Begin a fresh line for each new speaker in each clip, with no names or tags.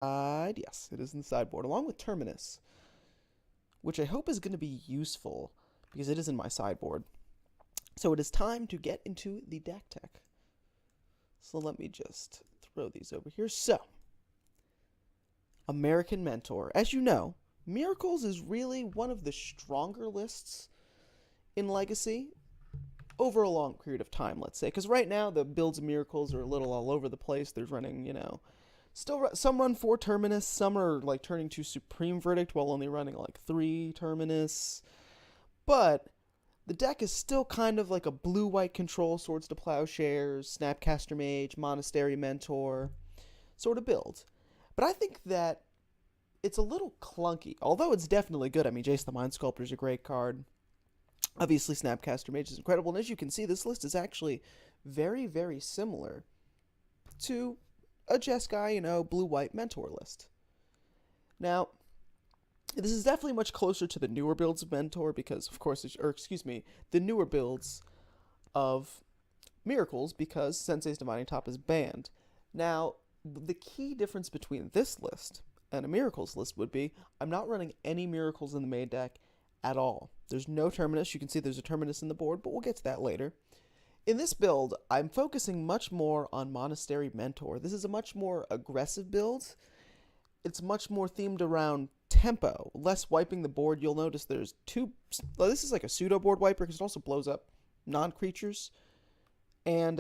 Yes, it is in the sideboard, along with Terminus, which I hope is going to be useful because it is in my sideboard. So it is time to get into the deck tech. So let me just throw these over here. So, American Mentor. As you know, Miracles is really one of the stronger lists in Legacy over a long period of time, let's say. Because right now, the builds of Miracles are a little all over the place. There's running, still some run 4 Terminus, some are like turning to Supreme Verdict while only running like 3 Terminus. But the deck is still kind of like a blue-white control, Swords to Plowshares, Snapcaster Mage, Monastery Mentor sort of build. But I think that it's a little clunky, although it's definitely good. I mean, Jace the Mind Sculptor is a great card. Obviously, Snapcaster Mage is incredible, and as you can see, this list is actually very, very similar to a Jeskai, blue-white mentor list. Now, this is definitely much closer to the newer builds of Mentor because, of course, the newer builds of Miracles because Sensei's Divining Top is banned. Now, the key difference between this list and a Miracles list would be I'm not running any Miracles in the main deck at all. There's no Terminus. You can see there's a Terminus in the board, but we'll get to that later. In this build, I'm focusing much more on Monastery Mentor. This is a much more aggressive build. It's much more themed around tempo, less wiping the board. You'll notice there's two. Well, this is like a pseudo board wiper because it also blows up non-creatures. And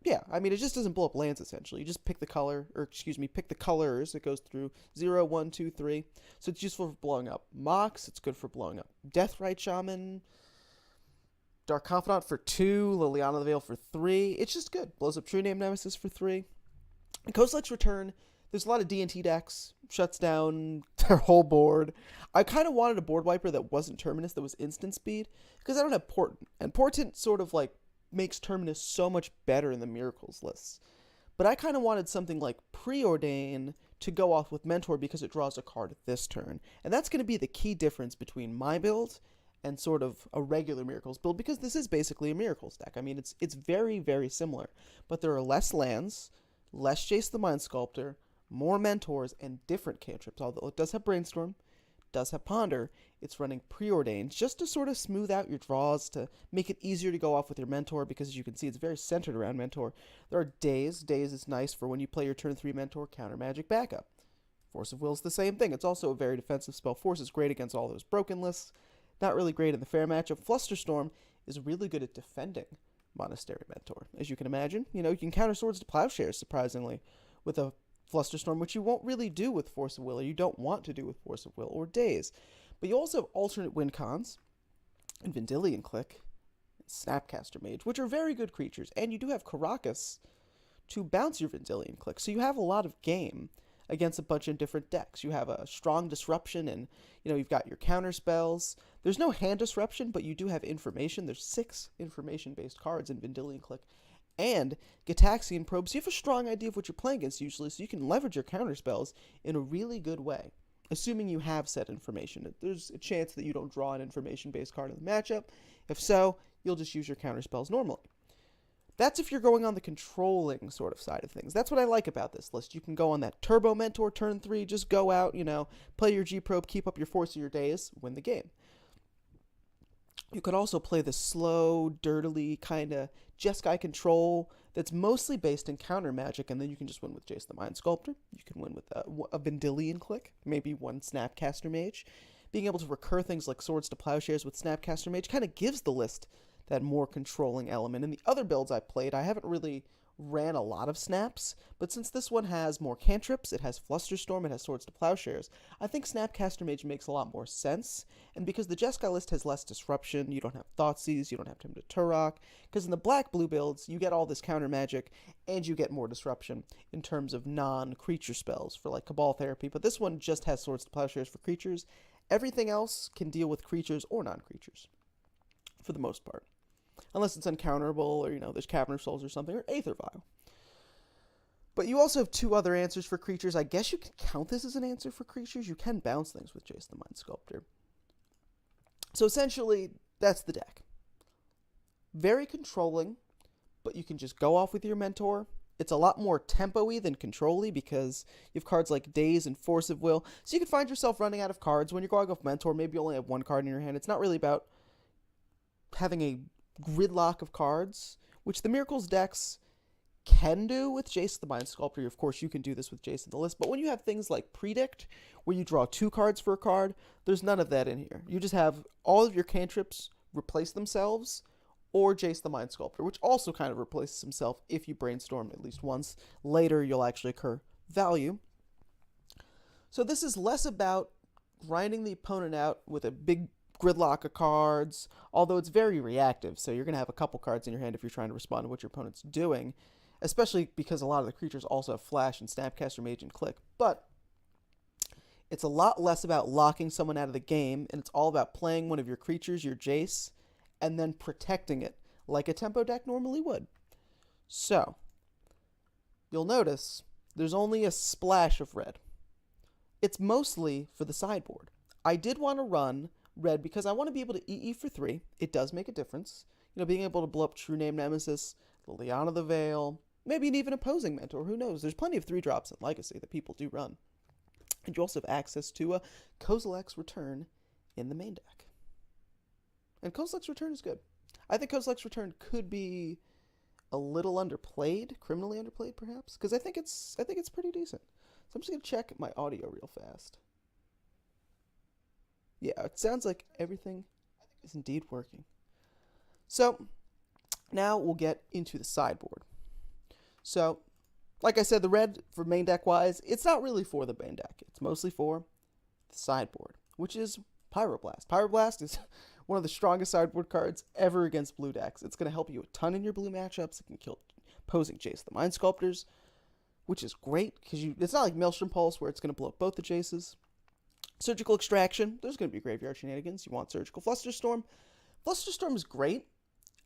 yeah, I mean, it just doesn't blow up lands essentially. You just pick the color, or excuse me, pick the colors. It goes through 0, 1, 2, 3. So it's useful for blowing up Mox. It's good for blowing up Deathrite Shaman, Dark Confidant for 2, Liliana the Veil for 3. It's just good. Blows up True Name Nemesis for 3. And Kozilek's Return, there's a lot of D&T decks, shuts down their whole board. I kind of wanted a board wiper that wasn't Terminus, that was instant speed, because I don't have Portent. And Portent sort of like makes Terminus so much better in the Miracles lists. But I kind of wanted something like Preordain to go off with Mentor because it draws a card this turn. And that's going to be the key difference between my build and sort of a regular Miracles build because this is basically a Miracles deck. I mean, it's very, very similar. But there are less lands, less Jace the Mind Sculptor, more Mentors, and different cantrips. Although it does have Brainstorm, does have Ponder, it's running Preordained just to sort of smooth out your draws, to make it easier to go off with your Mentor, because as you can see, it's very centered around Mentor. There are Days. Days is nice for when you play your turn 3 Mentor, counter Magic backup. Force of Will is the same thing. It's also a very defensive spell. Force is great against all those broken lists. Not really great in the fair matchup. Flusterstorm is really good at defending Monastery Mentor. As you can imagine, you can counter Swords to Plowshares, surprisingly, with a Flusterstorm, which you won't really do with Force of Will, or you don't want to do with Force of Will or Days. But you also have alternate win cons, and Vendilion Click, and Snapcaster Mage, which are very good creatures. And you do have Karakas to bounce your Vendilion Click. So you have a lot of game against a bunch of different decks. You have a strong disruption, and you've got your counter spells. There's no hand disruption, but you do have information. There's 6 information-based cards in Vendilion Click. And Gitaxian Probes, you have a strong idea of what you're playing against usually, so you can leverage your counter spells in a really good way. Assuming you have said information. There's a chance that you don't draw an information-based card in the matchup. If so, you'll just use your counter spells normally. That's if you're going on the controlling sort of side of things. That's what I like about this list. You can go on that Turbo Mentor turn 3, just go out, play your G-Probe, keep up your Force of your Days, win the game. You could also play the slow, dirtily kind of Jeskai control that's mostly based in counter magic, and then you can just win with Jace the Mind Sculptor. You can win with a Vendilion Click, maybe one Snapcaster Mage. Being able to recur things like Swords to Plowshares with Snapcaster Mage kind of gives the list that more controlling element. In the other builds I played, I haven't really ran a lot of snaps, but since this one has more cantrips, it has Flusterstorm, it has Swords to Plowshares, I think Snapcaster Mage makes a lot more sense. And because the Jeskai list has less disruption, you don't have Thoughtseize, you don't have Tempt to Turok, because in the black-blue builds, you get all this counter magic, and you get more disruption in terms of non-creature spells for like Cabal Therapy, but this one just has Swords to Plowshares for creatures. Everything else can deal with creatures or non-creatures, for the most part. Unless it's uncounterable, or, there's Cavern of Souls or something, or Aether Vial. But you also have 2 other answers for creatures. I guess you can count this as an answer for creatures. You can bounce things with Jace the Mind Sculptor. So essentially, that's the deck. Very controlling, but you can just go off with your Mentor It's a lot more tempo-y than control-y because you have cards like Daze and Force of Will. So you can find yourself running out of cards when you're going off Mentor. Maybe you only have one card in your hand. It's not really about having a gridlock of cards, which the Miracles decks can do with Jace the Mind Sculptor. Of course, you can do this with Jace in the list. But when you have things like Predict, where you draw 2 cards for a card, there's none of that in here. You just have all of your cantrips replace themselves, or Jace the Mind Sculptor, which also kind of replaces himself if you brainstorm at least once. Later, you'll actually occur value. So this is less about grinding the opponent out with a big gridlock of cards, although it's very reactive, so you're going to have a couple cards in your hand if you're trying to respond to what your opponent's doing, especially because a lot of the creatures also have Flash and Snapcaster Mage and Click. But it's a lot less about locking someone out of the game, and it's all about playing one of your creatures, your Jace, and then protecting it like a tempo deck normally would. So, you'll notice there's only a splash of red. It's mostly for the sideboard. I did want to run red because I want to be able to EE for 3. It does make a difference. You know, being able to blow up True Name Nemesis, Liliana the Veil, maybe an even opposing mentor, who knows? There's plenty of 3-drops in Legacy that people do run. And you also have access to a Kozilek's Return in the main deck. And Kozilek's Return is good. I think Kozilek's Return could be a little underplayed, criminally underplayed perhaps, because I think it's pretty decent. So I'm just gonna check my audio real fast. Yeah, it sounds like everything is indeed working. So now we'll get into the sideboard. So, like I said, the red for main deck wise, it's not really for the main deck. It's mostly for the sideboard, which is Pyroblast. Pyroblast is one of the strongest sideboard cards ever against blue decks. It's going to help you a ton in your blue matchups. It can kill opposing Jace the Mind Sculptors, which is great because it's not like Maelstrom Pulse where it's going to blow up both the Jaces. Surgical Extraction, there's going to be graveyard shenanigans. You want Surgical Flusterstorm. Flusterstorm is great.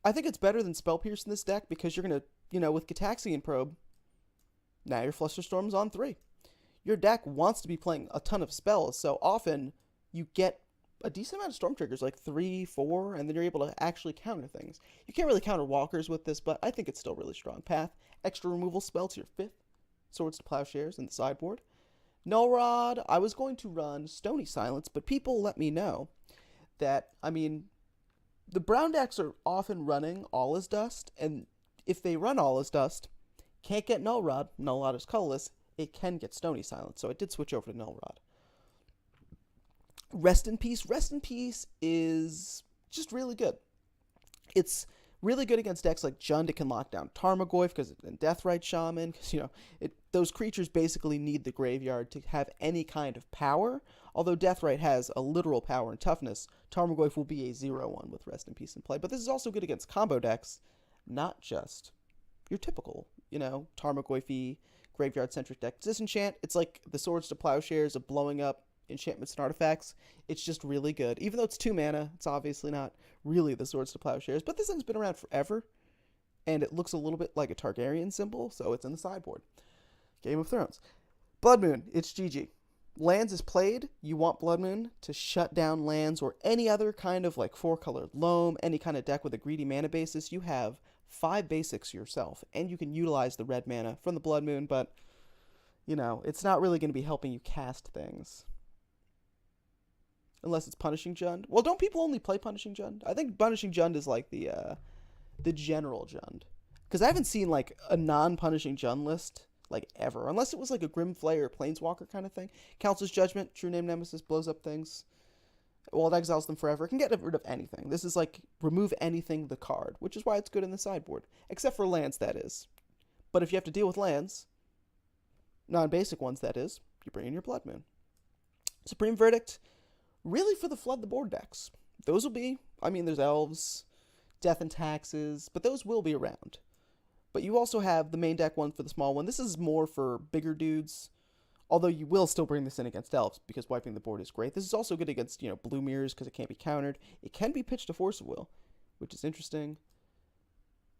I think it's better than Spell Pierce in this deck because you're going to, with Gitaxian Probe, now your Flusterstorm's on 3. Your deck wants to be playing a ton of spells, so often you get a decent amount of Storm Triggers, like 3, 4, and then you're able to actually counter things. You can't really counter Walkers with this, but I think it's still really strong path. Extra removal spell to your 5th, Swords to Plowshares in the sideboard. Null Rod, I was going to run Stony Silence, but people let me know that, the brown decks are often running All is Dust, and if they run All is Dust, can't get Null Rod is colorless, it can get Stony Silence, so I did switch over to Null Rod. Rest in Peace is just really good. It's really good against decks like Jund. It can lock down Tarmogoyf and Deathrite Shaman, because, those creatures basically need the graveyard to have any kind of power. Although Deathrite has a literal power and toughness, Tarmogoyf will be a 0/1 with Rest in Peace in play. But this is also good against combo decks, not just your typical, Tarmogoyf-y, graveyard-centric deck. Disenchant, it's like the Swords to Plowshares of blowing up enchantments and artifacts. It's just really good. Even though it's 2 mana, it's obviously not really the Swords to Plowshares, but this thing's been around forever, and it looks a little bit like a Targaryen symbol, so it's in the sideboard. Game of Thrones. Blood Moon, it's GG. Lands is played, you want Blood Moon to shut down lands or any other kind of 4-colored loam, any kind of deck with a greedy mana basis. You have 5 basics yourself, and you can utilize the red mana from the Blood Moon, but, it's not really going to be helping you cast things. Unless it's Punishing Jund. Well, don't people only play Punishing Jund? I think Punishing Jund is the general Jund. Because I haven't seen a non-Punishing Jund list ever. Unless it was a Grim Flay or Planeswalker kind of thing. Council's Judgment, True Name Nemesis, blows up things. Well, it exiles them forever. It can get rid of anything. This is remove anything the card, which is why it's good in the sideboard. Except for lands, that is. But if you have to deal with lands, non-basic ones, that is, you bring in your Blood Moon. Supreme Verdict, really for the Flood the Board decks. Those will be, there's Elves, Death and Taxes, but those will be around. But you also have the main deck one for the small one. This is more for bigger dudes, although you will still bring this in against Elves, because wiping the board is great. This is also good against, Blue Mirrors, because it can't be countered. It can be pitched to Force of Will, which is interesting.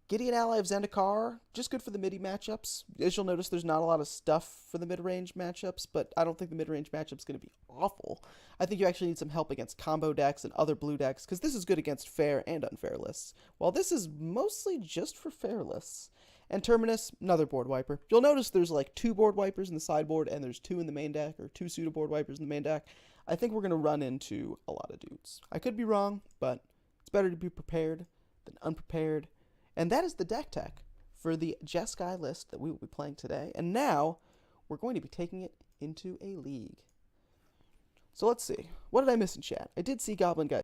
Gideon Ally of Zendikar, just good for the midi matchups. As you'll notice, there's not a lot of stuff for the mid-range matchups, but I don't think the mid-range matchup's going to be awful. I think you actually need some help against combo decks and other blue decks, because this is good against fair and unfair lists, while this is mostly just for fair lists. And Terminus, another board wiper. You'll notice there's like 2 board wipers in the sideboard, and there's 2 in the main deck, or 2 pseudo board wipers in the main deck. I think we're going to run into a lot of dudes. I could be wrong, but it's better to be prepared than unprepared. And that is the deck tech for the Jeskai list that we will be playing today. And now, we're going to be taking it into a league. So let's see. What did I miss in chat? I did see Goblin Guy